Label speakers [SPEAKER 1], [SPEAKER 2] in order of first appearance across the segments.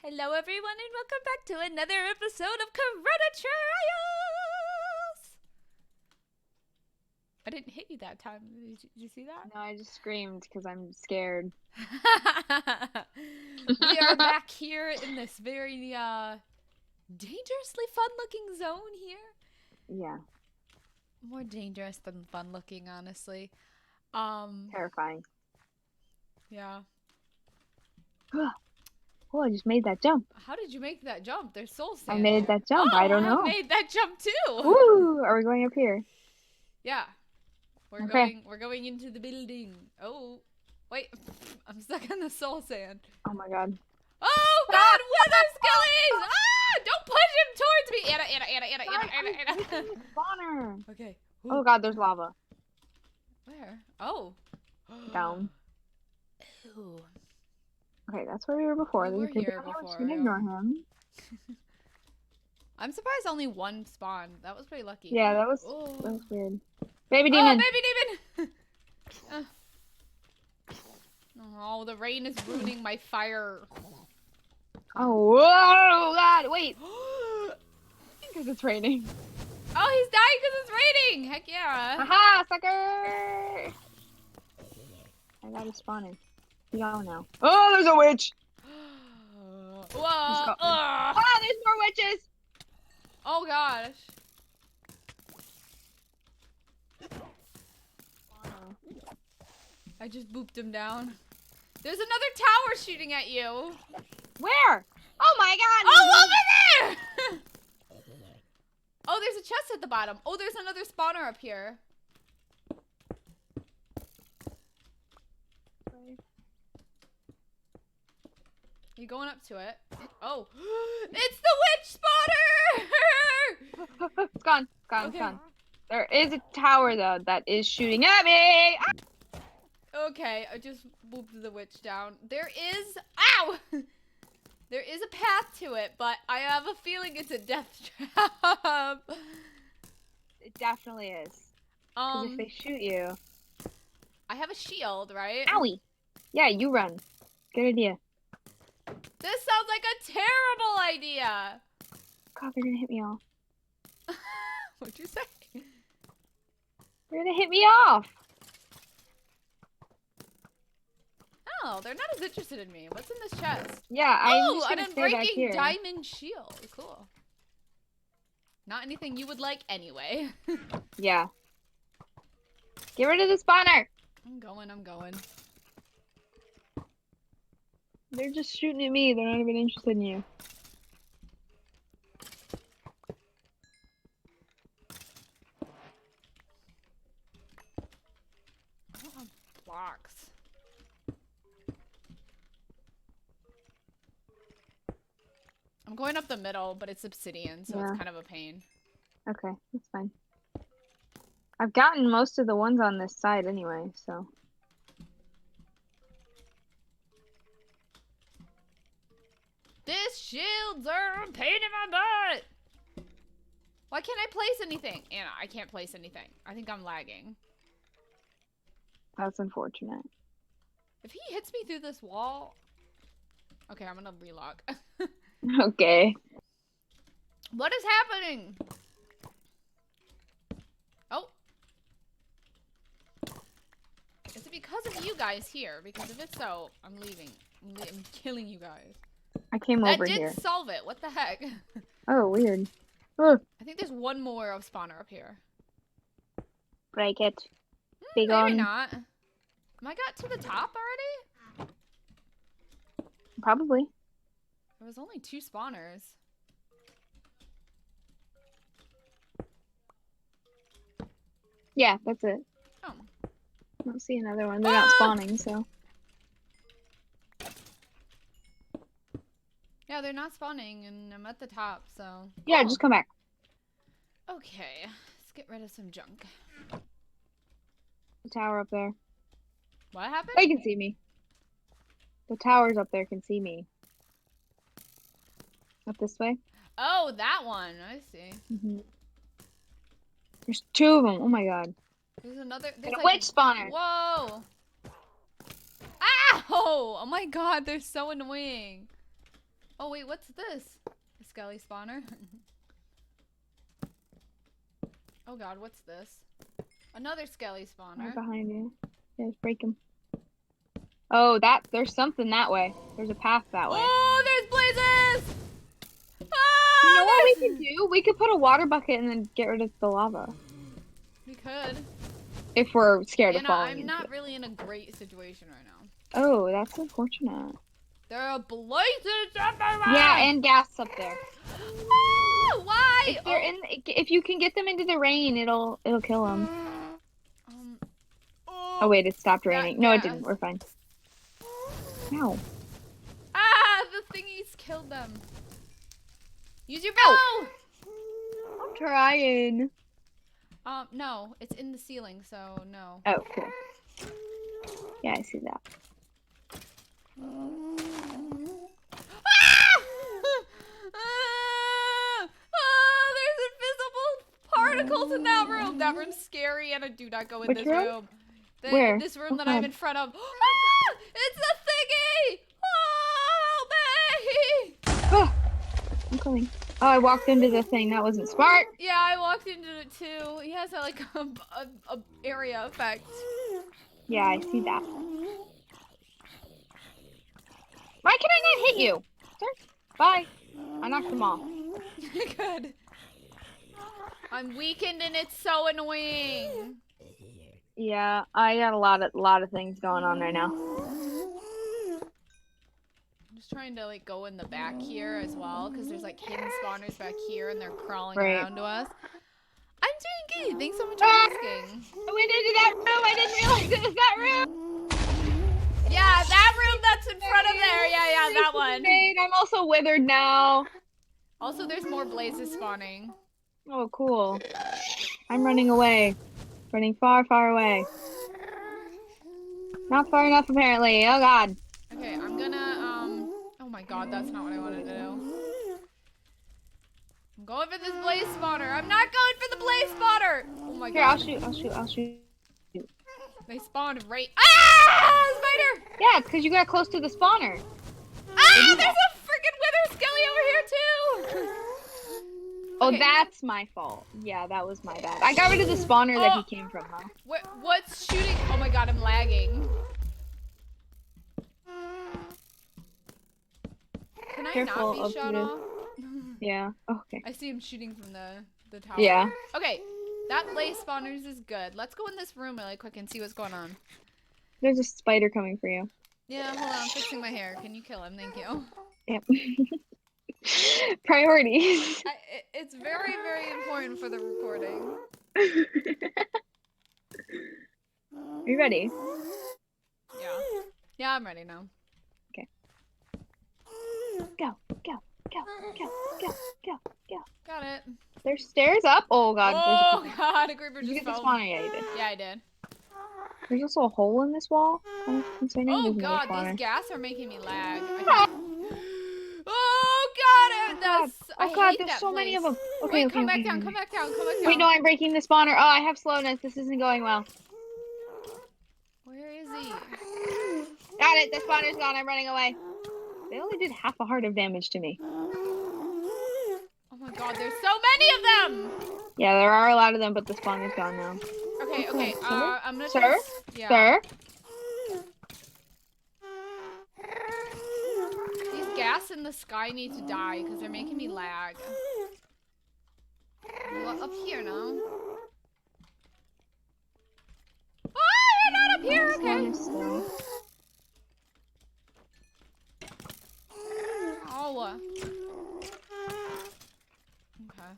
[SPEAKER 1] Hello everyone and welcome back to another episode of Corona Trials! I didn't hit you that time. Did you see that?
[SPEAKER 2] No, I just screamed because I'm scared.
[SPEAKER 1] We are back here in this very dangerously fun looking zone here.
[SPEAKER 2] Yeah.
[SPEAKER 1] More dangerous than fun looking, honestly.
[SPEAKER 2] Terrifying.
[SPEAKER 1] Yeah.
[SPEAKER 2] Oh, I just made that jump.
[SPEAKER 1] How did you make that jump? There's soul
[SPEAKER 2] I
[SPEAKER 1] sand
[SPEAKER 2] made
[SPEAKER 1] here.
[SPEAKER 2] that jump.
[SPEAKER 1] Oh,
[SPEAKER 2] I don't know.
[SPEAKER 1] I made that jump too.
[SPEAKER 2] Woo! Are we going up here?
[SPEAKER 1] Yeah.
[SPEAKER 2] Okay.
[SPEAKER 1] We're going into the building. Oh, wait. I'm stuck in the soul sand.
[SPEAKER 2] Oh my god.
[SPEAKER 1] Oh god, wither skellies! Ah! Don't push him towards me! Anna.
[SPEAKER 2] Spawner.
[SPEAKER 1] Okay. Ooh.
[SPEAKER 2] Oh god, there's lava.
[SPEAKER 1] Where? Oh.
[SPEAKER 2] Down.
[SPEAKER 1] Ew.
[SPEAKER 2] Okay, that's where we were before.
[SPEAKER 1] We were here
[SPEAKER 2] We're just
[SPEAKER 1] before,
[SPEAKER 2] gonna
[SPEAKER 1] yeah.
[SPEAKER 2] ignore him.
[SPEAKER 1] I'm surprised only one spawned. That was pretty lucky.
[SPEAKER 2] Yeah, that was weird. Baby
[SPEAKER 1] Oh,
[SPEAKER 2] demon.
[SPEAKER 1] baby demon! Oh, the rain is ruining my fire.
[SPEAKER 2] Oh, whoa, god, wait. Because it's raining.
[SPEAKER 1] Oh, he's dying because it's raining! Heck yeah.
[SPEAKER 2] Aha, sucker! I got it spawning. Be gone now. Oh, there's a witch!
[SPEAKER 1] Whoa!
[SPEAKER 2] Ah, there's more witches!
[SPEAKER 1] Oh gosh. I just booped him down. There's another tower shooting at you.
[SPEAKER 2] Where? Oh my god!
[SPEAKER 1] Oh, over there! Oh, there's a chest at the bottom. Oh, there's another spawner up here. You going up to it? Oh, it's the witch spawner!
[SPEAKER 2] It's gone. It's gone.
[SPEAKER 1] Okay.
[SPEAKER 2] It's gone. There is a tower though that is shooting at me. Ah!
[SPEAKER 1] Okay, I just booped the witch down. There is, ow! There is a path to it, but I have a feeling it's a death trap.
[SPEAKER 2] It definitely is. 'Cause if they shoot you.
[SPEAKER 1] I have a shield, right?
[SPEAKER 2] Owie. Yeah, you run. Good idea.
[SPEAKER 1] This sounds like a terrible idea.
[SPEAKER 2] God, they're gonna hit me off.
[SPEAKER 1] What'd you say?
[SPEAKER 2] They're gonna hit me off.
[SPEAKER 1] Oh, they're not as interested in me. What's in this chest?
[SPEAKER 2] Yeah, I'm
[SPEAKER 1] Oh,
[SPEAKER 2] just
[SPEAKER 1] an
[SPEAKER 2] gonna stay back
[SPEAKER 1] unbreaking
[SPEAKER 2] here.
[SPEAKER 1] diamond shield. Cool. Not anything you would like anyway.
[SPEAKER 2] Yeah. Get rid of the spawner.
[SPEAKER 1] I'm going.
[SPEAKER 2] They're just shooting at me. They're not even interested in you.
[SPEAKER 1] I don't have blocks. I'm going up the middle, but it's obsidian, so
[SPEAKER 2] Yeah.
[SPEAKER 1] it's kind of a pain.
[SPEAKER 2] Okay, that's fine. I've gotten most of the ones on this side anyway, so.
[SPEAKER 1] This shields are a pain in my butt! Why can't I place anything? Anna, I can't place anything. I think I'm lagging.
[SPEAKER 2] That's unfortunate.
[SPEAKER 1] If he hits me through this wall... Okay, I'm gonna relock.
[SPEAKER 2] Okay.
[SPEAKER 1] What is happening? Oh. Is it because of you guys here? Because if it's so, I'm leaving. I'm killing you guys.
[SPEAKER 2] I came
[SPEAKER 1] That
[SPEAKER 2] over
[SPEAKER 1] did
[SPEAKER 2] here.
[SPEAKER 1] solve it. What the heck?
[SPEAKER 2] Oh, weird. Ugh.
[SPEAKER 1] I think there's one more of spawner up here.
[SPEAKER 2] Break it. Big
[SPEAKER 1] Maybe
[SPEAKER 2] on.
[SPEAKER 1] not. Am I got to the top already?
[SPEAKER 2] Probably.
[SPEAKER 1] There was only 2 spawners.
[SPEAKER 2] Yeah, that's it.
[SPEAKER 1] Oh.
[SPEAKER 2] I don't see another one. They're not spawning, so.
[SPEAKER 1] Yeah, they're not spawning, and I'm at the top, so...
[SPEAKER 2] Yeah,
[SPEAKER 1] Oh.
[SPEAKER 2] just come back.
[SPEAKER 1] Okay, let's get rid of some junk.
[SPEAKER 2] The tower up there.
[SPEAKER 1] What happened?
[SPEAKER 2] They can see me. The towers up there can see me. Up this way.
[SPEAKER 1] Oh, that one. I see.
[SPEAKER 2] There's 2 of them. Oh my god.
[SPEAKER 1] There's another.
[SPEAKER 2] And
[SPEAKER 1] There's
[SPEAKER 2] a
[SPEAKER 1] like,
[SPEAKER 2] witch spawner.
[SPEAKER 1] Whoa! Ow! Oh my god, they're so annoying. Oh wait, what's this? A skelly spawner. Oh god, what's this? Another skelly spawner.
[SPEAKER 2] Right behind you. Yeah, just break him. Oh, there's something that way. There's a path that way.
[SPEAKER 1] Oh, there's blazes!
[SPEAKER 2] You know
[SPEAKER 1] Ah,
[SPEAKER 2] what we could do? We could put a water bucket and then get rid of the lava.
[SPEAKER 1] We could.
[SPEAKER 2] If we're scared of
[SPEAKER 1] Anna,
[SPEAKER 2] falling
[SPEAKER 1] I'm
[SPEAKER 2] into
[SPEAKER 1] not
[SPEAKER 2] it.
[SPEAKER 1] really in a great situation right now.
[SPEAKER 2] Oh, that's unfortunate.
[SPEAKER 1] There are blazes everywhere!
[SPEAKER 2] Yeah, and gas up there.
[SPEAKER 1] Ah, why?
[SPEAKER 2] If they're if you can get them into the rain, it'll kill them. Oh wait, it stopped raining. No, it didn't. We're fine. Ow.
[SPEAKER 1] Ah, the thingies killed them. Use your bow!
[SPEAKER 2] I'm trying.
[SPEAKER 1] No, it's in the ceiling, so no.
[SPEAKER 2] Oh, cool. Yeah, I see that.
[SPEAKER 1] Ah! Oh, there's invisible particles in that room. That room's scary, and I do not go in
[SPEAKER 2] Which
[SPEAKER 1] this
[SPEAKER 2] room?
[SPEAKER 1] room.
[SPEAKER 2] Where?
[SPEAKER 1] This room that
[SPEAKER 2] Okay.
[SPEAKER 1] I'm in front of. Ah! It's the thingy! Oh, me!
[SPEAKER 2] Oh, I'm coming. Oh, I walked into the thing. That wasn't smart.
[SPEAKER 1] Yeah, I walked into it too. He has like a area effect.
[SPEAKER 2] Yeah, I see that. Why can I not hit you? Sir? Bye. I knocked them off.
[SPEAKER 1] Good. I'm weakened and it's so annoying.
[SPEAKER 2] Yeah, I got a lot of things going on right now.
[SPEAKER 1] I'm just trying to like go in the back here as well because there's like hidden spawners back here and they're crawling
[SPEAKER 2] Right.
[SPEAKER 1] around to us. I'm doing good. Thanks so much for asking.
[SPEAKER 2] I went into that room. I didn't realize it was that room.
[SPEAKER 1] Yeah, that room that's in front of there. Yeah, that one.
[SPEAKER 2] I'm also withered now.
[SPEAKER 1] Also, there's more blazes spawning.
[SPEAKER 2] Oh, cool. I'm running away. Running far, far away. Not far enough, apparently. Oh, God.
[SPEAKER 1] Okay, I'm gonna, oh my god, that's not what I wanted to do. I'm going for this blaze spawner. I'm not going for the blaze spawner! Oh my
[SPEAKER 2] Here,
[SPEAKER 1] god.
[SPEAKER 2] I'll shoot.
[SPEAKER 1] They spawned right— Ah! Spider!
[SPEAKER 2] Yeah, because you got close to the spawner.
[SPEAKER 1] Ah! There's a freaking wither skelly over here, too!
[SPEAKER 2] Oh,
[SPEAKER 1] Okay.
[SPEAKER 2] that's my fault. Yeah, that was my bad. I got rid of the spawner that he came from, though.
[SPEAKER 1] What's shooting? Oh my god, I'm lagging. Can I
[SPEAKER 2] Careful
[SPEAKER 1] not
[SPEAKER 2] of
[SPEAKER 1] be shot
[SPEAKER 2] the-
[SPEAKER 1] off?
[SPEAKER 2] Yeah. Oh, okay.
[SPEAKER 1] I see him shooting from the tower.
[SPEAKER 2] Yeah.
[SPEAKER 1] Okay, that blaze spawners is good. Let's go in this room really quick and see what's going on.
[SPEAKER 2] There's a spider coming for you.
[SPEAKER 1] Yeah, hold on, I'm fixing my hair. Can you kill him? Thank you.
[SPEAKER 2] Yep. Priorities.
[SPEAKER 1] It's very, very important for the recording.
[SPEAKER 2] Are you ready?
[SPEAKER 1] Yeah. Yeah, I'm ready now.
[SPEAKER 2] Okay. Go.
[SPEAKER 1] Got it.
[SPEAKER 2] There's stairs up. Oh, God.
[SPEAKER 1] Oh
[SPEAKER 2] There's
[SPEAKER 1] god, a creeper
[SPEAKER 2] Did you
[SPEAKER 1] just
[SPEAKER 2] get the
[SPEAKER 1] fell.
[SPEAKER 2] spawner? Yeah, you did.
[SPEAKER 1] Yeah, I did.
[SPEAKER 2] There's also a hole in this wall. Kind of concerning.
[SPEAKER 1] Oh
[SPEAKER 2] There's another
[SPEAKER 1] god,
[SPEAKER 2] spawner.
[SPEAKER 1] these gas are making me lag. Oh god, I
[SPEAKER 2] God,
[SPEAKER 1] hate
[SPEAKER 2] there's
[SPEAKER 1] that
[SPEAKER 2] so many of
[SPEAKER 1] place.
[SPEAKER 2] them. Okay,
[SPEAKER 1] Wait,
[SPEAKER 2] okay,
[SPEAKER 1] come back
[SPEAKER 2] okay,
[SPEAKER 1] down,
[SPEAKER 2] okay.
[SPEAKER 1] come back down, come back down.
[SPEAKER 2] Wait, no, I'm breaking the spawner. Oh, I have slowness. This isn't going well.
[SPEAKER 1] Where is he?
[SPEAKER 2] Got it. The spawner's gone. I'm running away. They only did half a heart of damage to me.
[SPEAKER 1] Oh my god, there's so many of them!
[SPEAKER 2] Yeah, there are a lot of them, but the spawner's gone now.
[SPEAKER 1] Okay,
[SPEAKER 2] Sir?
[SPEAKER 1] I'm gonna
[SPEAKER 2] Sir?
[SPEAKER 1] try yeah.
[SPEAKER 2] Sir?
[SPEAKER 1] These gas in the sky need to die because they're making me lag. Well, up here now. Oh, you're not up here, okay. Oh. Okay.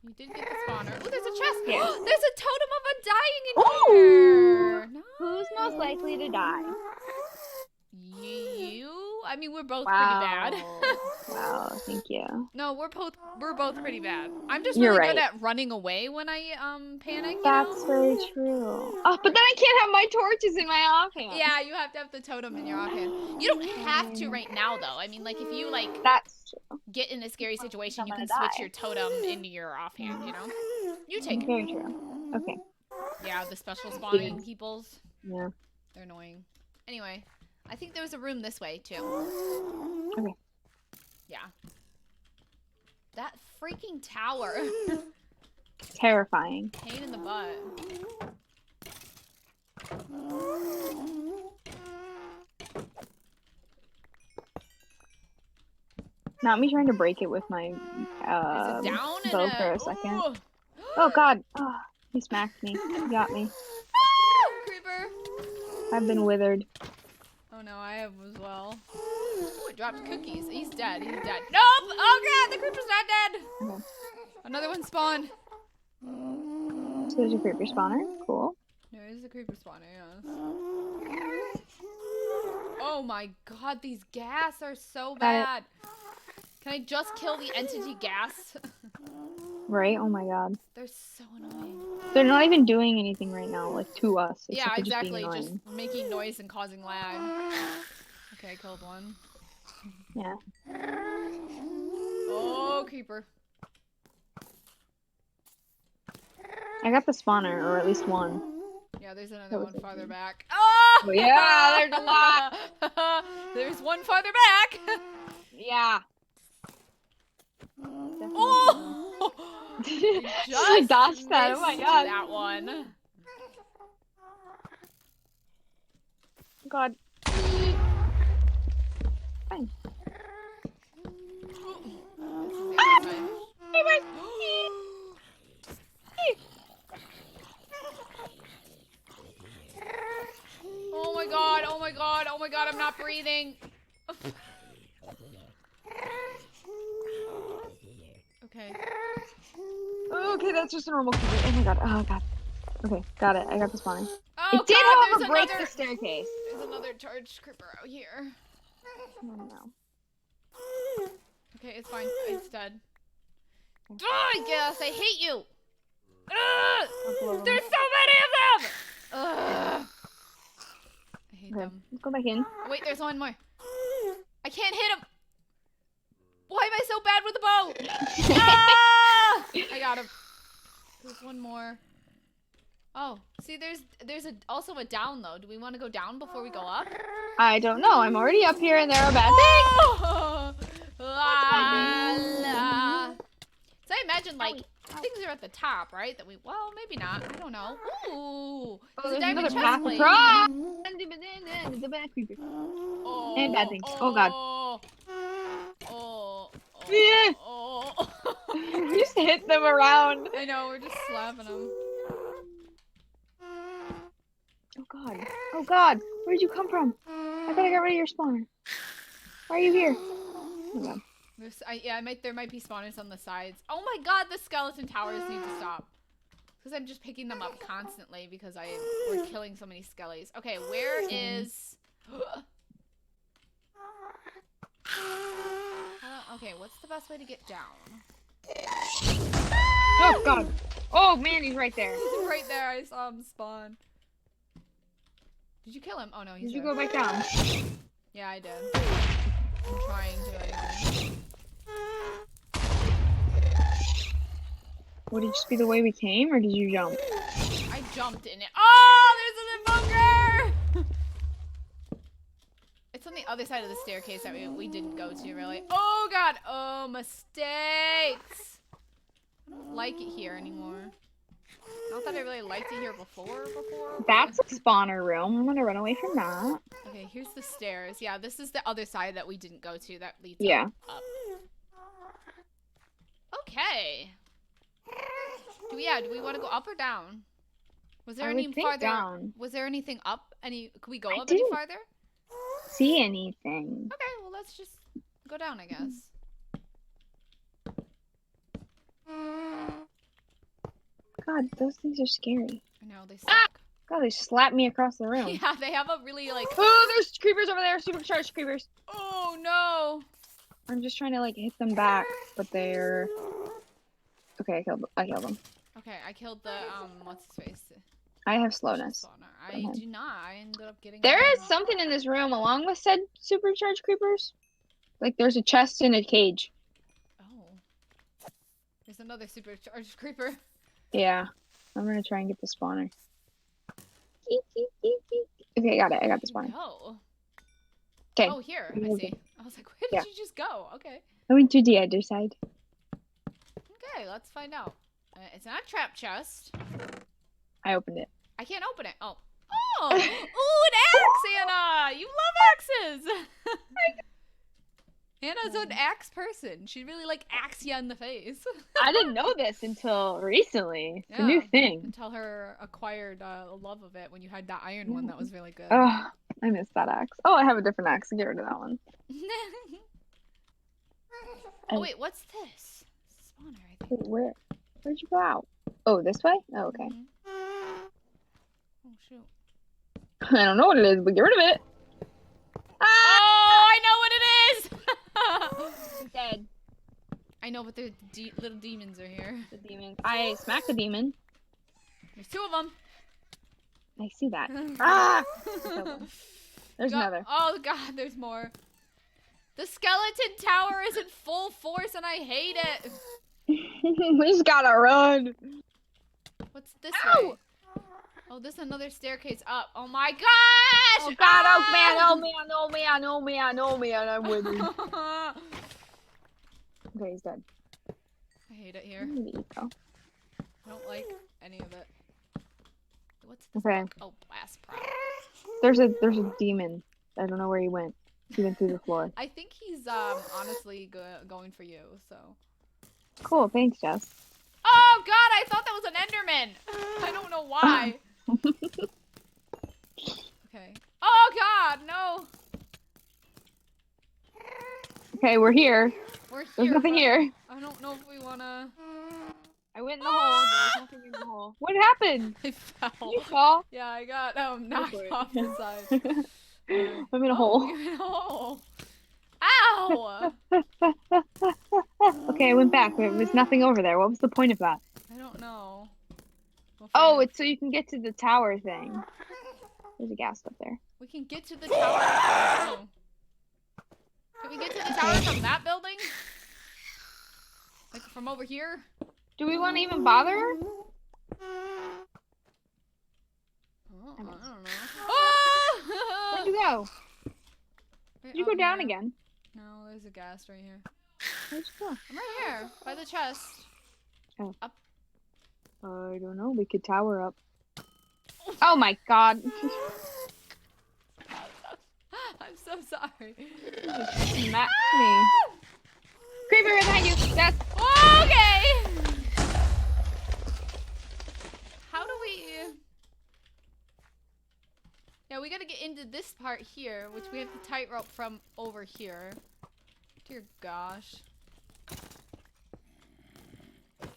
[SPEAKER 1] You did get the spawner. Oh, there's a chest.
[SPEAKER 2] Yeah.
[SPEAKER 1] There's a totem of a dying in
[SPEAKER 2] Ooh.
[SPEAKER 1] here. No.
[SPEAKER 2] Who's most likely to die?
[SPEAKER 1] You? I mean, we're both
[SPEAKER 2] Wow.
[SPEAKER 1] pretty bad.
[SPEAKER 2] Wow, thank you.
[SPEAKER 1] No, we're both pretty bad. I'm just
[SPEAKER 2] You're
[SPEAKER 1] really
[SPEAKER 2] right.
[SPEAKER 1] good at running away when I panic. You
[SPEAKER 2] That's
[SPEAKER 1] know?
[SPEAKER 2] very true. Oh, but then I can't have my torches in my offhand.
[SPEAKER 1] Yeah, you have to have the totem in your offhand. You don't have to right now, though. I mean, like, if you, like,
[SPEAKER 2] That's true.
[SPEAKER 1] get in a scary situation, you
[SPEAKER 2] I'm
[SPEAKER 1] can
[SPEAKER 2] gonna
[SPEAKER 1] switch
[SPEAKER 2] die.
[SPEAKER 1] your totem into your offhand, you know? You take it.
[SPEAKER 2] Very true. Okay.
[SPEAKER 1] Yeah, the special spawning peoples.
[SPEAKER 2] Yeah.
[SPEAKER 1] They're annoying. Anyway, I think there was a room this way, too.
[SPEAKER 2] Okay.
[SPEAKER 1] Yeah. That freaking tower.
[SPEAKER 2] Terrifying.
[SPEAKER 1] Pain in the butt.
[SPEAKER 2] Not me trying to break it with my
[SPEAKER 1] There's a down and
[SPEAKER 2] bow for
[SPEAKER 1] a...
[SPEAKER 2] a second.
[SPEAKER 1] Ooh.
[SPEAKER 2] Oh god. Oh, he smacked me. He got me.
[SPEAKER 1] Creeper.
[SPEAKER 2] I've been withered.
[SPEAKER 1] Oh no, I have as well. Ooh, it dropped cookies. He's dead. He's dead. Nope! Oh god, the creeper's not dead!
[SPEAKER 2] Okay.
[SPEAKER 1] Another one spawned.
[SPEAKER 2] So there's a creeper spawner. Cool.
[SPEAKER 1] There is a creeper spawner, yes. Oh my god, these ghast are so bad. Can I just kill the entity ghast?
[SPEAKER 2] Right? Oh my god.
[SPEAKER 1] They're so annoying.
[SPEAKER 2] They're not even doing anything right now, like to us.
[SPEAKER 1] Yeah,
[SPEAKER 2] Except for
[SPEAKER 1] exactly.
[SPEAKER 2] Just being
[SPEAKER 1] Just
[SPEAKER 2] annoying.
[SPEAKER 1] making noise and causing lag. Okay, I killed one.
[SPEAKER 2] Yeah.
[SPEAKER 1] Oh, creeper.
[SPEAKER 2] I got the spawner, or at least one.
[SPEAKER 1] Yeah, there's another
[SPEAKER 2] That was
[SPEAKER 1] one farther
[SPEAKER 2] okay.
[SPEAKER 1] back. Oh!
[SPEAKER 2] Oh yeah, there's a lot.
[SPEAKER 1] There's one farther back.
[SPEAKER 2] Yeah.
[SPEAKER 1] Oh!
[SPEAKER 2] She dodged that. Oh my
[SPEAKER 1] missed
[SPEAKER 2] god.
[SPEAKER 1] that one.
[SPEAKER 2] God. Fine.
[SPEAKER 1] Oh my god, oh my god, oh my god, I'm not breathing. Okay.
[SPEAKER 2] Okay, that's just a normal creeper. Oh my god. Oh god. Okay, got it. I got the spawner.
[SPEAKER 1] Oh
[SPEAKER 2] It did,
[SPEAKER 1] god,
[SPEAKER 2] however, break the staircase.
[SPEAKER 1] There's another charged creeper out here.
[SPEAKER 2] Oh no.
[SPEAKER 1] Okay, it's fine. It's dead. Oh, yes, I hate you. There's so many of them. I hate
[SPEAKER 2] Okay,
[SPEAKER 1] them.
[SPEAKER 2] let's go back in.
[SPEAKER 1] Oh, wait, there's one more. I can't hit him. Why am I so bad with the bow? Ah! I got him. There's one more. Oh, see, there's also a down though. Do we want to go down before we go up?
[SPEAKER 2] I don't know. I'm already up here and there are bad things.
[SPEAKER 1] La, la. So I imagine like things are at the top, right? That we well maybe not. I don't know. Ooh,
[SPEAKER 2] Oh,
[SPEAKER 1] there's a
[SPEAKER 2] there's
[SPEAKER 1] diamond
[SPEAKER 2] another
[SPEAKER 1] chest
[SPEAKER 2] path
[SPEAKER 1] plate.
[SPEAKER 2] across. There's a bad creeper.
[SPEAKER 1] Oh,
[SPEAKER 2] And bad things. Oh god. Yeah.
[SPEAKER 1] Oh.
[SPEAKER 2] We just hit them around.
[SPEAKER 1] I know, we're just slapping them.
[SPEAKER 2] Oh god. Oh god. Where did you come from? I thought I got rid of your spawner. Why are you here? Oh god.
[SPEAKER 1] There might be spawners on the sides. Oh my god, the skeleton towers need to stop. Because I'm just picking them up constantly because we're killing so many skellies. Okay, where is... okay, what's the best way to get down?
[SPEAKER 2] Oh god. Oh man, he's right there.
[SPEAKER 1] He's right there. I saw him spawn. Did you kill him? Oh no, he's
[SPEAKER 2] Did you
[SPEAKER 1] there.
[SPEAKER 2] go back down?
[SPEAKER 1] Yeah, I did. I'm trying to.
[SPEAKER 2] Would it just be the way we came, or did you jump?
[SPEAKER 1] I jumped in it. Oh, there's an bunker! It's on the other side of the staircase that we didn't go to, really. Oh god! Oh, mistakes! I don't like it here anymore. Not that I really liked it here before.
[SPEAKER 2] That's a spawner room. I'm gonna run away from that.
[SPEAKER 1] Okay, here's the stairs. Yeah, this is the other side that we didn't go to that leads up. Okay. Do we want to go up or down? Was there any farther?
[SPEAKER 2] Down.
[SPEAKER 1] Was there anything up? Could we go up
[SPEAKER 2] didn't
[SPEAKER 1] any farther?
[SPEAKER 2] See anything?
[SPEAKER 1] Okay, well let's just go down, I guess.
[SPEAKER 2] God, those things are scary.
[SPEAKER 1] I know they suck.
[SPEAKER 2] Ah! God, they slapped me across the room.
[SPEAKER 1] Yeah, they have a really like.
[SPEAKER 2] Oh, there's creepers over there. Supercharged creepers.
[SPEAKER 1] Oh no!
[SPEAKER 2] I'm just trying to like hit them back, but they're. Okay, I killed them.
[SPEAKER 1] Okay, I killed the what's his face?
[SPEAKER 2] I have slowness.
[SPEAKER 1] I do not. I ended up getting.
[SPEAKER 2] There is something in this room along with said supercharged creepers. Like there's a chest in a cage.
[SPEAKER 1] Oh. There's another supercharged creeper.
[SPEAKER 2] Yeah. I'm gonna try and get the spawner. Okay, I got it. I got the spawner.
[SPEAKER 1] No.
[SPEAKER 2] Okay.
[SPEAKER 1] Oh, here. I
[SPEAKER 2] Okay.
[SPEAKER 1] see. I was like, where did
[SPEAKER 2] Yeah.
[SPEAKER 1] you just go? Okay.
[SPEAKER 2] I went to the other side.
[SPEAKER 1] Okay, let's find out. It's not a trap chest.
[SPEAKER 2] I opened it.
[SPEAKER 1] I can't open it. Oh. Oh! Ooh, an axe, Anna! You love axes! Anna's an axe person. She'd really like axe you in the face.
[SPEAKER 2] I didn't know this until recently. It's a
[SPEAKER 1] Yeah.
[SPEAKER 2] new thing.
[SPEAKER 1] Until her acquired a love of it when you had that iron one that was really good.
[SPEAKER 2] Oh, I missed that axe. Oh, I have a different axe. Get rid of that one.
[SPEAKER 1] Oh wait, what's this? Spawner, I think.
[SPEAKER 2] Wait, where'd you go out? Oh, this way? Oh, okay.
[SPEAKER 1] Oh shoot.
[SPEAKER 2] I don't know what it is, but get rid of it. Ah!
[SPEAKER 1] Oh, I know what it is!
[SPEAKER 2] He's dead.
[SPEAKER 1] I know, but the little demons are here.
[SPEAKER 2] The demons. I smacked the demon.
[SPEAKER 1] There's 2 of them.
[SPEAKER 2] I see that. Ah! There's another.
[SPEAKER 1] Oh god, there's more. The skeleton tower is in full force and I hate it.
[SPEAKER 2] We just gotta run.
[SPEAKER 1] What's this
[SPEAKER 2] Ow!
[SPEAKER 1] way? Oh, this is another staircase up. Oh my gosh!
[SPEAKER 2] Oh god, oh man, oh man, oh man, oh man, oh man, I'm with you. Okay, he's dead.
[SPEAKER 1] I hate it here.
[SPEAKER 2] Eco.
[SPEAKER 1] I don't like any of it. What's this
[SPEAKER 2] Okay.
[SPEAKER 1] book? Oh, blast prop.
[SPEAKER 2] There's a demon. I don't know where he went. He went through the floor.
[SPEAKER 1] I think he's honestly going for you, so.
[SPEAKER 2] Cool, thanks, Jess.
[SPEAKER 1] Oh god, I thought that was an Enderman! I don't know why. Okay. Oh god, no!
[SPEAKER 2] Okay, we're here.
[SPEAKER 1] We're here.
[SPEAKER 2] There's nothing
[SPEAKER 1] but
[SPEAKER 2] here.
[SPEAKER 1] I don't know if we wanna...
[SPEAKER 2] I went in the hole. There's nothing in the hole. What happened?
[SPEAKER 1] I fell.
[SPEAKER 2] You fall?
[SPEAKER 1] Yeah, I got knocked
[SPEAKER 2] for it.
[SPEAKER 1] off the side.
[SPEAKER 2] I'm in a hole.
[SPEAKER 1] You're in a hole. Ow!
[SPEAKER 2] Okay, I went back. There was nothing over there. What was the point of that?
[SPEAKER 1] I don't know. We'll
[SPEAKER 2] Oh,
[SPEAKER 1] find-
[SPEAKER 2] it's so you can get to the tower thing. There's a ghast up there.
[SPEAKER 1] We can get to the tower. Oh. Can we get to the tower from that building? Like from over here?
[SPEAKER 2] Do we want to even bother?
[SPEAKER 1] Oh, I don't know. Oh!
[SPEAKER 2] Where'd you go? Did you go down again?
[SPEAKER 1] No, there's a ghast right here.
[SPEAKER 2] Where'd you go?
[SPEAKER 1] I'm right here, by the chest.
[SPEAKER 2] Oh.
[SPEAKER 1] Up.
[SPEAKER 2] I don't know. We could tower up. Oh my god.
[SPEAKER 1] I'm so sorry.
[SPEAKER 2] Smack me. Creeper right behind you. Yes.
[SPEAKER 1] Okay. How do we... Yeah, we gotta get into this part here, which we have to tightrope from over here. Dear gosh. Are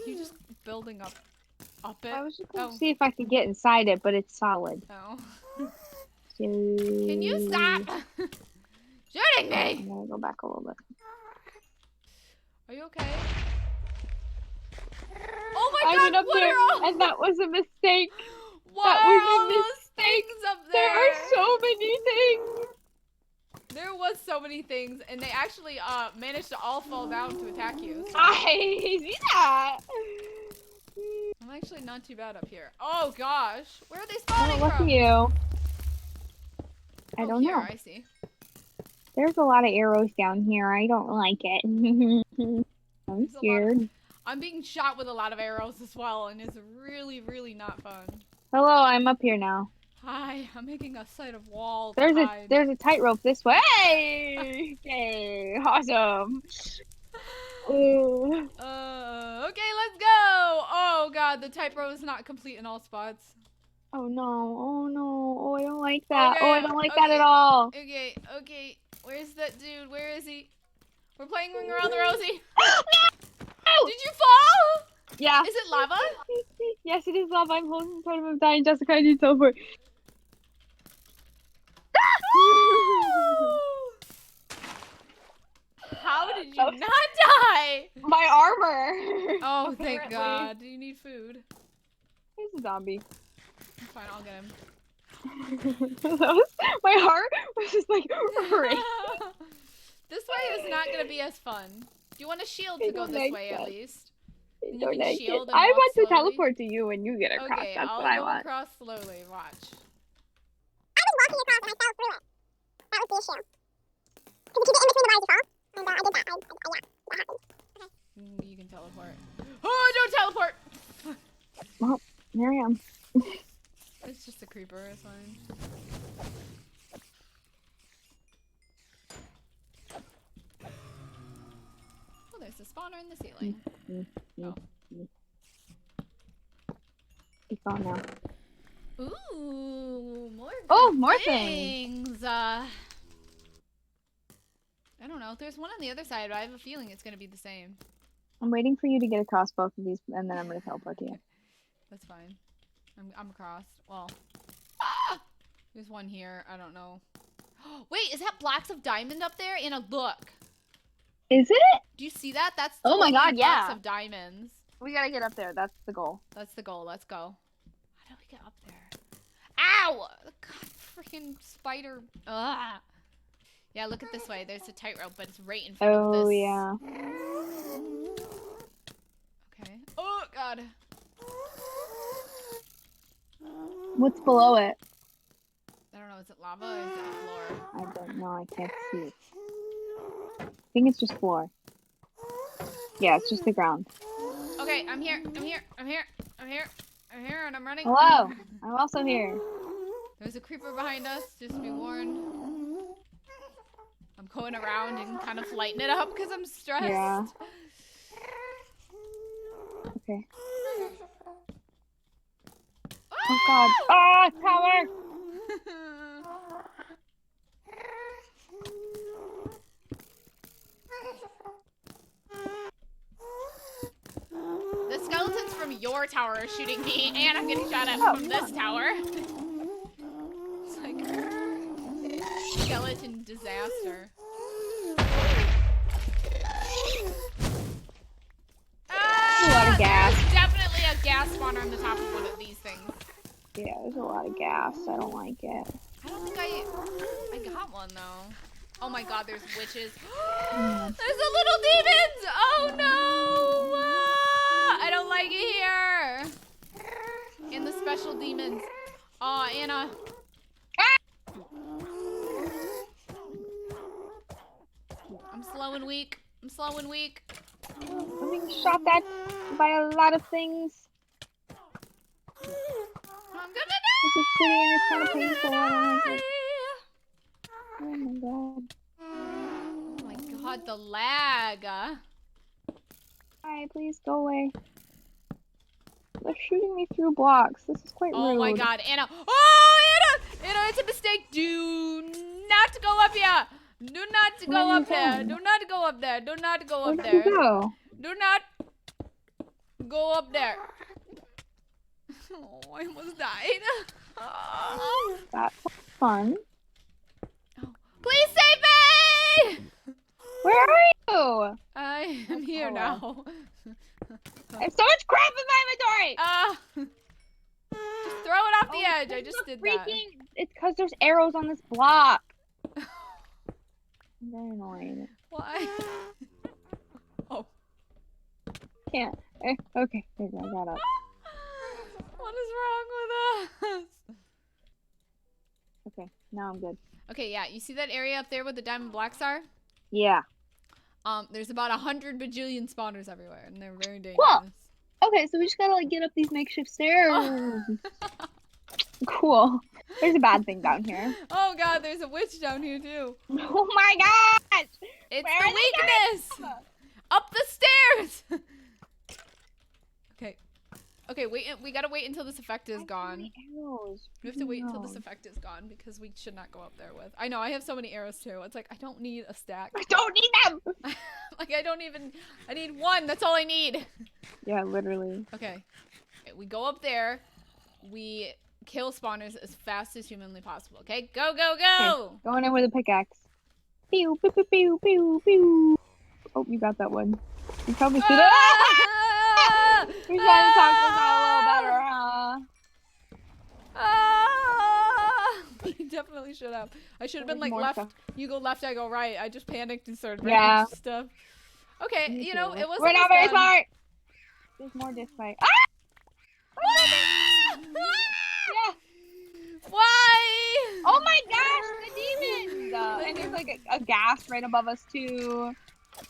[SPEAKER 1] you just building up it?
[SPEAKER 2] I was just gonna
[SPEAKER 1] Oh.
[SPEAKER 2] see if I could get inside it, but it's solid.
[SPEAKER 1] Oh.
[SPEAKER 2] So...
[SPEAKER 1] Can you stop shooting me?
[SPEAKER 2] I'm gonna go back a little bit.
[SPEAKER 1] Are you okay? Oh my
[SPEAKER 2] I
[SPEAKER 1] god,
[SPEAKER 2] went up
[SPEAKER 1] what
[SPEAKER 2] there,
[SPEAKER 1] are all...
[SPEAKER 2] and that was a mistake.
[SPEAKER 1] What
[SPEAKER 2] that
[SPEAKER 1] are
[SPEAKER 2] was a
[SPEAKER 1] all those
[SPEAKER 2] mistake.
[SPEAKER 1] things up
[SPEAKER 2] There
[SPEAKER 1] there?
[SPEAKER 2] are so many things.
[SPEAKER 1] There was so many things, and they actually managed to all fall down to attack you. So
[SPEAKER 2] I see that.
[SPEAKER 1] I'm actually not too bad up here. Oh gosh, where are they
[SPEAKER 2] Oh,
[SPEAKER 1] spawning
[SPEAKER 2] look
[SPEAKER 1] from?
[SPEAKER 2] at you. I
[SPEAKER 1] Oh,
[SPEAKER 2] don't
[SPEAKER 1] here,
[SPEAKER 2] know.
[SPEAKER 1] I see.
[SPEAKER 2] There's a lot of arrows down here. I don't like it. I'm
[SPEAKER 1] There's a lot of-
[SPEAKER 2] scared.
[SPEAKER 1] I'm being shot with a lot of arrows as well, and it's really, really not fun.
[SPEAKER 2] Hello, I'm up here now.
[SPEAKER 1] Hi, I'm making a side of wall.
[SPEAKER 2] There's
[SPEAKER 1] to
[SPEAKER 2] a
[SPEAKER 1] hide.
[SPEAKER 2] tightrope this way. Yay! Awesome. Ooh.
[SPEAKER 1] Okay, let's go. Oh god, the tightrope is not complete in all spots.
[SPEAKER 2] Oh no! Oh no! Oh, I don't like that.
[SPEAKER 1] Okay,
[SPEAKER 2] Oh, I don't like that
[SPEAKER 1] okay.
[SPEAKER 2] at all.
[SPEAKER 1] Okay, okay. Where's that dude? Where is he? We're playing Ring Around the Rosie.
[SPEAKER 2] No!
[SPEAKER 1] Did you fall?
[SPEAKER 2] Yeah.
[SPEAKER 1] Is it lava?
[SPEAKER 2] Yes, it is lava. I'm holding part of him dying. Jessica, I need teleport.
[SPEAKER 1] How did you not die?
[SPEAKER 2] My armor.
[SPEAKER 1] Oh, thank
[SPEAKER 2] Apparently.
[SPEAKER 1] God. Do you need food?
[SPEAKER 2] There's a zombie.
[SPEAKER 1] Fine, I'll get him.
[SPEAKER 2] My heart was just like right.
[SPEAKER 1] This way is not going to be as fun. Do you want a shield to
[SPEAKER 2] I
[SPEAKER 1] go
[SPEAKER 2] don't
[SPEAKER 1] this
[SPEAKER 2] like
[SPEAKER 1] way
[SPEAKER 2] that.
[SPEAKER 1] at least?
[SPEAKER 2] I
[SPEAKER 1] You
[SPEAKER 2] don't
[SPEAKER 1] can
[SPEAKER 2] like
[SPEAKER 1] shield
[SPEAKER 2] it.
[SPEAKER 1] and
[SPEAKER 2] I
[SPEAKER 1] walk
[SPEAKER 2] want to
[SPEAKER 1] slowly.
[SPEAKER 2] teleport to you and you get across.
[SPEAKER 1] Okay,
[SPEAKER 2] That's
[SPEAKER 1] I'll
[SPEAKER 2] what I
[SPEAKER 1] go
[SPEAKER 2] want.
[SPEAKER 1] across slowly. Watch.
[SPEAKER 3] I was walking across and I fell through it. was the issue. Because you keep it in between the bars, you fall. And I did that. Yeah, that happened.
[SPEAKER 1] You can teleport. Oh, don't teleport!
[SPEAKER 2] Well, here I am.
[SPEAKER 1] It's just a creeper, it's fine. Oh, there's a spawner in the ceiling. Oh.
[SPEAKER 2] He's gone now.
[SPEAKER 1] Ooh, more
[SPEAKER 2] more
[SPEAKER 1] things. I don't know. There's one on the other side, but I have a feeling it's gonna be the same.
[SPEAKER 2] I'm waiting for you to get across both of these, and then I'm gonna teleport to you.
[SPEAKER 1] Okay. That's fine. I'm across. Well, there's one here. I don't know. Wait, is that blocks of diamond up there? Anna, look.
[SPEAKER 2] Is it?
[SPEAKER 1] Do you see that? That's
[SPEAKER 2] Oh my God,
[SPEAKER 1] blocks
[SPEAKER 2] yeah.
[SPEAKER 1] of diamonds.
[SPEAKER 2] We gotta get up there. That's the goal.
[SPEAKER 1] That's the goal. Let's go. How do we get up there? Ow! God, freaking spider. Ugh. Yeah, look at this way. There's a tightrope, but it's right in front of this.
[SPEAKER 2] Oh yeah.
[SPEAKER 1] Okay. Oh God.
[SPEAKER 2] What's below it?
[SPEAKER 1] I don't know. Is it lava or is it the floor?
[SPEAKER 2] I don't know. I can't see. I think it's just floor. Yeah, it's just the ground.
[SPEAKER 1] Okay, I'm here. I'm here. I'm here. I'm here. I'm here, and I'm running.
[SPEAKER 2] Hello. I'm also here.
[SPEAKER 1] There's a creeper behind us. Just be warned. I'm going around and kind of lighting it up because I'm stressed.
[SPEAKER 2] Yeah. Okay. Oh God. Ah, tower.
[SPEAKER 1] The skeletons from your tower are shooting me, and I'm getting shot at from this tower. It's like skeleton disaster.
[SPEAKER 2] There's a lot of gas.
[SPEAKER 1] There's definitely a gas spawner on the top of one of these things.
[SPEAKER 2] Yeah, there's a lot of gas. I don't like it.
[SPEAKER 1] I don't think I got one though. Oh my God, there's witches. There's the little demons! Oh no! I don't like it here. And the special demons. Oh, Anna. I'm slow and weak. I'm slow and weak.
[SPEAKER 2] I'm being shot at by a lot of things.
[SPEAKER 1] I'm gonna
[SPEAKER 2] This is pretty and it's kind of painful. I don't like
[SPEAKER 1] die!
[SPEAKER 2] it. Oh my God.
[SPEAKER 1] Oh my God, the lag.
[SPEAKER 2] Hi, please go away. They're shooting me through blocks. This is quite rude.
[SPEAKER 1] Oh my God, Anna. Oh, Anna! Anna, it's a mistake. Do not go up here. Do not
[SPEAKER 2] Where
[SPEAKER 1] go
[SPEAKER 2] are you
[SPEAKER 1] up there.
[SPEAKER 2] going?
[SPEAKER 1] Do not go up there. Do not go
[SPEAKER 2] Where
[SPEAKER 1] up
[SPEAKER 2] did you
[SPEAKER 1] there.
[SPEAKER 2] go?
[SPEAKER 1] Do not go up there. Oh, I almost died. Oh.
[SPEAKER 2] That's fun.
[SPEAKER 1] Please save me!
[SPEAKER 2] Where are you?
[SPEAKER 1] I am here
[SPEAKER 2] Hello.
[SPEAKER 1] now.
[SPEAKER 2] I have so much crap in my inventory!
[SPEAKER 1] Just throw it off the edge. I just did that.
[SPEAKER 2] It's because there's arrows on this block. I'm very annoying.
[SPEAKER 1] Why? Oh.
[SPEAKER 2] Can't. Okay, there you go, I got up.
[SPEAKER 1] What is wrong with us?
[SPEAKER 2] Okay, now I'm good.
[SPEAKER 1] Okay, yeah. You see that area up there where the diamond blocks are?
[SPEAKER 2] Yeah.
[SPEAKER 1] There's about 100 bajillion spawners everywhere, and they're very dangerous.
[SPEAKER 2] Cool. Okay, so we just gotta like get up these makeshift stairs. Cool. There's a bad thing down here.
[SPEAKER 1] Oh God, there's a witch down here too.
[SPEAKER 2] Oh my gosh!
[SPEAKER 1] It's
[SPEAKER 2] Where
[SPEAKER 1] the
[SPEAKER 2] are they
[SPEAKER 1] weakness. Up the stairs. Okay. Okay, wait. We gotta wait until this effect is gone.
[SPEAKER 2] Arrows.
[SPEAKER 1] We have to wait until this
[SPEAKER 2] No.
[SPEAKER 1] effect is gone because we should not go up there with. I know. I have so many arrows too. It's like I don't need a stack.
[SPEAKER 2] I don't need them!
[SPEAKER 1] Like I don't even. I need one. That's all I need.
[SPEAKER 2] Yeah, literally.
[SPEAKER 1] Okay. We go up there. We kill spawners as fast as humanly possible. Okay. Go go go.
[SPEAKER 2] Okay, going in with a pickaxe. Pew pew pew pew pew pew. Oh, you got that one. You probably should have.
[SPEAKER 1] Ah!
[SPEAKER 2] We're trying to talk this out a little better, huh?
[SPEAKER 1] Ah! We definitely should have. I should have been
[SPEAKER 2] There's
[SPEAKER 1] like
[SPEAKER 2] more
[SPEAKER 1] left.
[SPEAKER 2] stuff.
[SPEAKER 1] You go left, I go right. I just panicked and started
[SPEAKER 2] Yeah.
[SPEAKER 1] writing stuff. Okay,
[SPEAKER 2] Me
[SPEAKER 1] you know,
[SPEAKER 2] too.
[SPEAKER 1] it wasn't
[SPEAKER 2] We're not
[SPEAKER 1] as
[SPEAKER 2] very
[SPEAKER 1] bad.
[SPEAKER 2] smart. There's more disc fight. Ah!
[SPEAKER 1] Ah!
[SPEAKER 2] Yeah.
[SPEAKER 1] Why?
[SPEAKER 2] Oh my gosh, the demons! And there's like a ghast right above us too.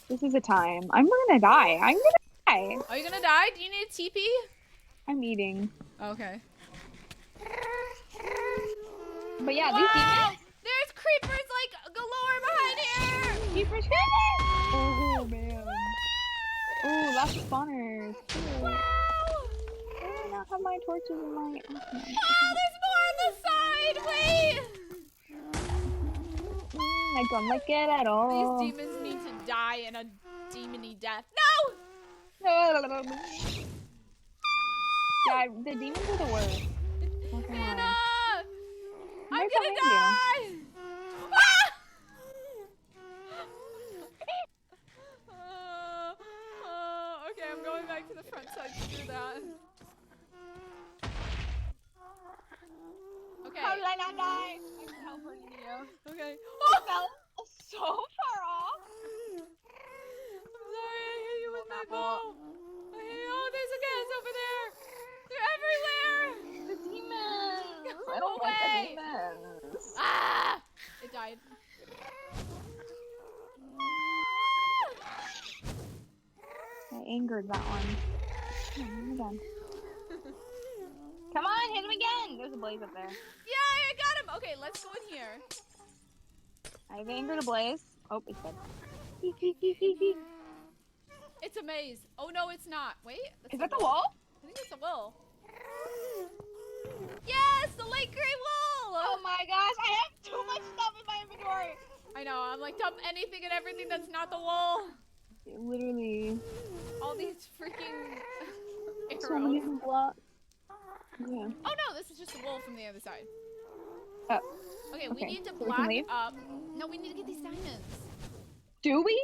[SPEAKER 2] This is a time. I'm gonna die. I'm gonna die.
[SPEAKER 1] Are you gonna die? Do you need a TP?
[SPEAKER 2] I'm eating.
[SPEAKER 1] Okay.
[SPEAKER 2] But yeah, these
[SPEAKER 1] Wow!
[SPEAKER 2] demons.
[SPEAKER 1] There's creepers like galore behind here!
[SPEAKER 2] Creepers. Oh man. Oh, lots of spawners. Cool.
[SPEAKER 1] Wow!
[SPEAKER 2] Why do I not have my torches in my? Oh, no.
[SPEAKER 1] Wow, there's more on the side! Wait!
[SPEAKER 2] I don't like it at all.
[SPEAKER 1] These demons need to die in a demony death. No!
[SPEAKER 2] Yeah, the demons are the worst. Not gonna
[SPEAKER 1] Anna!
[SPEAKER 2] lie.
[SPEAKER 1] I'm
[SPEAKER 2] Where's
[SPEAKER 1] gonna
[SPEAKER 2] behind
[SPEAKER 1] die! Ah! Okay, I'm going back to the front side to do that. Okay.
[SPEAKER 2] How did I not die? I'm teleporting you.
[SPEAKER 1] Okay.
[SPEAKER 2] I
[SPEAKER 1] Oh!
[SPEAKER 2] fell so far off.
[SPEAKER 1] I'm sorry, I hit you with my
[SPEAKER 2] Apple.
[SPEAKER 1] bow. I hit you. Oh, there's a gas over there. They're everywhere.
[SPEAKER 2] The demons.
[SPEAKER 1] Go
[SPEAKER 2] I don't like
[SPEAKER 1] away.
[SPEAKER 2] the demons.
[SPEAKER 1] Ah! It died.
[SPEAKER 2] I angered that one. Come on, hit him again. Come on, hit him again. There's a blaze up there.
[SPEAKER 1] Yeah, I got him. Okay, let's go in here.
[SPEAKER 2] I've angered a blaze. Oh, it's dead.
[SPEAKER 1] It's a maze. Oh no, it's not. Wait. That's
[SPEAKER 2] Is
[SPEAKER 1] a
[SPEAKER 2] that the
[SPEAKER 1] wool.
[SPEAKER 2] wall?
[SPEAKER 1] I think it's a wool. Yes, the light gray wool.
[SPEAKER 2] Oh my gosh, I have too much stuff in my inventory.
[SPEAKER 1] I know. I'm like dump anything and everything that's not the wool.
[SPEAKER 2] Literally.
[SPEAKER 1] All these freaking arrows.
[SPEAKER 2] So many blocks. Yeah.
[SPEAKER 1] Oh no, this is just the wool from the other side.
[SPEAKER 2] Oh.
[SPEAKER 1] Okay, we
[SPEAKER 2] Okay,
[SPEAKER 1] need to
[SPEAKER 2] so we can
[SPEAKER 1] black
[SPEAKER 2] leave?
[SPEAKER 1] up. No, we need to get these diamonds.
[SPEAKER 2] Do we?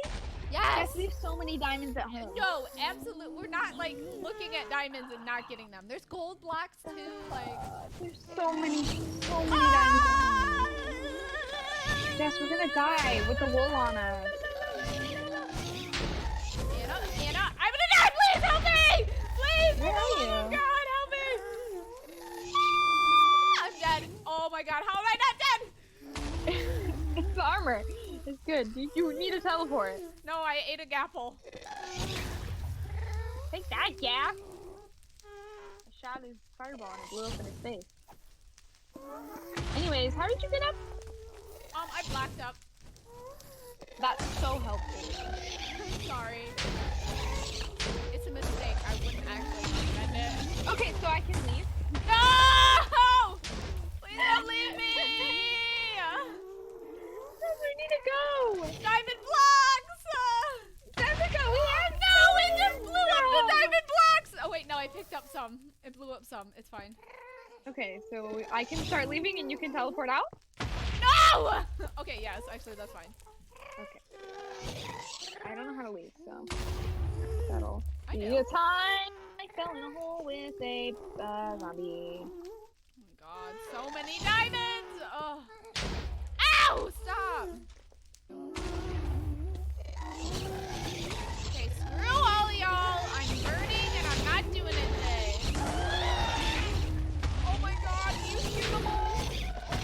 [SPEAKER 1] Yes.
[SPEAKER 2] Yes, we have so many diamonds at home.
[SPEAKER 1] No, absolutely. We're not like looking at diamonds and not getting them. There's gold blocks too. Like.
[SPEAKER 2] There's so many diamonds.
[SPEAKER 1] Ah!
[SPEAKER 2] Jess, we're gonna die with the wool on us.
[SPEAKER 1] Anna, I'm gonna die! Please help me! Please!
[SPEAKER 2] Where
[SPEAKER 1] for the
[SPEAKER 2] are
[SPEAKER 1] love of
[SPEAKER 2] you?
[SPEAKER 1] God, help me! I'm dead. Oh my God, how am I not dead?
[SPEAKER 2] It's armor. It's good. You need a teleport.
[SPEAKER 1] No, I ate a gapple.
[SPEAKER 2] Take that, Gap. I shot his fireball and it blew up in his face. Anyways, how did you get up?
[SPEAKER 1] I blacked up.
[SPEAKER 2] That's so helpful.
[SPEAKER 1] Sorry. It's a mistake. I wouldn't actually recommend it.
[SPEAKER 2] Okay, so I can leave.
[SPEAKER 1] No! Please don't leave me!
[SPEAKER 2] We need to go.
[SPEAKER 1] Diamond blocks!
[SPEAKER 2] Jessica, we have
[SPEAKER 1] No, it just blew up the diamond blocks! Oh wait, no, I picked up some. It blew up some. It's fine.
[SPEAKER 2] Okay, so I can start leaving and you can teleport out?
[SPEAKER 1] No! Okay, yes, actually that's fine.
[SPEAKER 2] Okay. I don't know how to leave, so that'll
[SPEAKER 1] I
[SPEAKER 2] be
[SPEAKER 1] know.
[SPEAKER 2] a time. I fell in a hole with a zombie.
[SPEAKER 1] Oh my God, so many diamonds! Oh. Ow! Stop! Okay, screw all y'all. I'm burning and I'm not doing it today. Oh my God, you hear the hole? Oh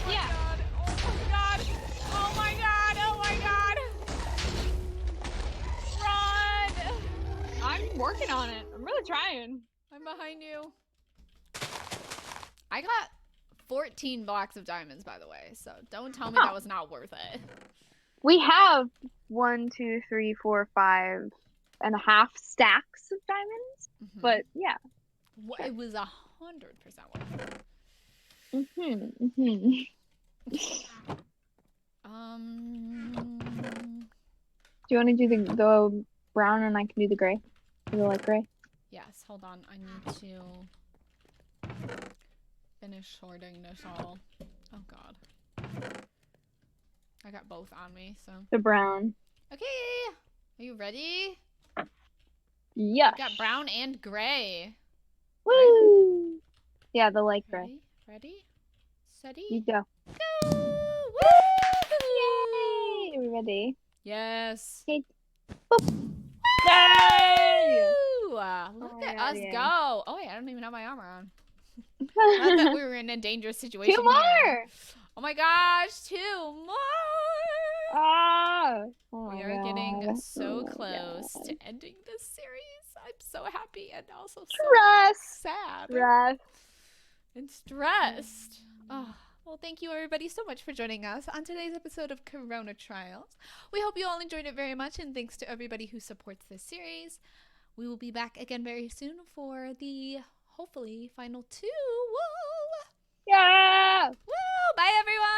[SPEAKER 1] my
[SPEAKER 2] Yeah.
[SPEAKER 1] God, oh my God, oh my God, oh my God. Run!
[SPEAKER 2] I'm working on it. I'm really trying.
[SPEAKER 1] I'm behind you. I got 14 blocks of diamonds, by the way, so don't tell me that was not worth it.
[SPEAKER 2] We have 1, 2, 3, 4, 5 and a half stacks of diamonds, but yeah.
[SPEAKER 1] It was 100% worth it.
[SPEAKER 2] Do you want to do the brown and I can do the gray? Or the light gray?
[SPEAKER 1] Yes, hold on. I need to finish sorting this all. Oh God. I got both on me, so.
[SPEAKER 2] The brown.
[SPEAKER 1] Okay. Are you ready?
[SPEAKER 2] Yeah.
[SPEAKER 1] Got brown and gray.
[SPEAKER 2] Woo! Yeah, the light gray.
[SPEAKER 1] Ready? Steady?
[SPEAKER 2] You go.
[SPEAKER 1] Go! Woo!
[SPEAKER 2] Yay! Are we ready?
[SPEAKER 1] Yes.
[SPEAKER 2] Okay. Boop. Yay!
[SPEAKER 1] Woo! Look
[SPEAKER 2] Oh,
[SPEAKER 1] at
[SPEAKER 2] yeah,
[SPEAKER 1] us
[SPEAKER 2] yeah.
[SPEAKER 1] go. Oh wait, I don't even have my armor on. Not that we were in a dangerous situation.
[SPEAKER 2] Two
[SPEAKER 1] here.
[SPEAKER 2] more!
[SPEAKER 1] Oh my gosh, 2 more!
[SPEAKER 2] Ah! Oh
[SPEAKER 1] We
[SPEAKER 2] my
[SPEAKER 1] are getting
[SPEAKER 2] God.
[SPEAKER 1] so
[SPEAKER 2] Oh my
[SPEAKER 1] close
[SPEAKER 2] God.
[SPEAKER 1] to ending this series. I'm so happy and also so
[SPEAKER 2] Stress!
[SPEAKER 1] sad
[SPEAKER 2] Stress.
[SPEAKER 1] and stressed. Oh, well, thank you everybody so much for joining us on today's episode of Corona Trials. We hope you all enjoyed it very much, and thanks to everybody who supports this series. We will be back again very soon for the, hopefully, final 2. Woo!
[SPEAKER 2] Yeah!
[SPEAKER 1] Woo! Bye, everyone!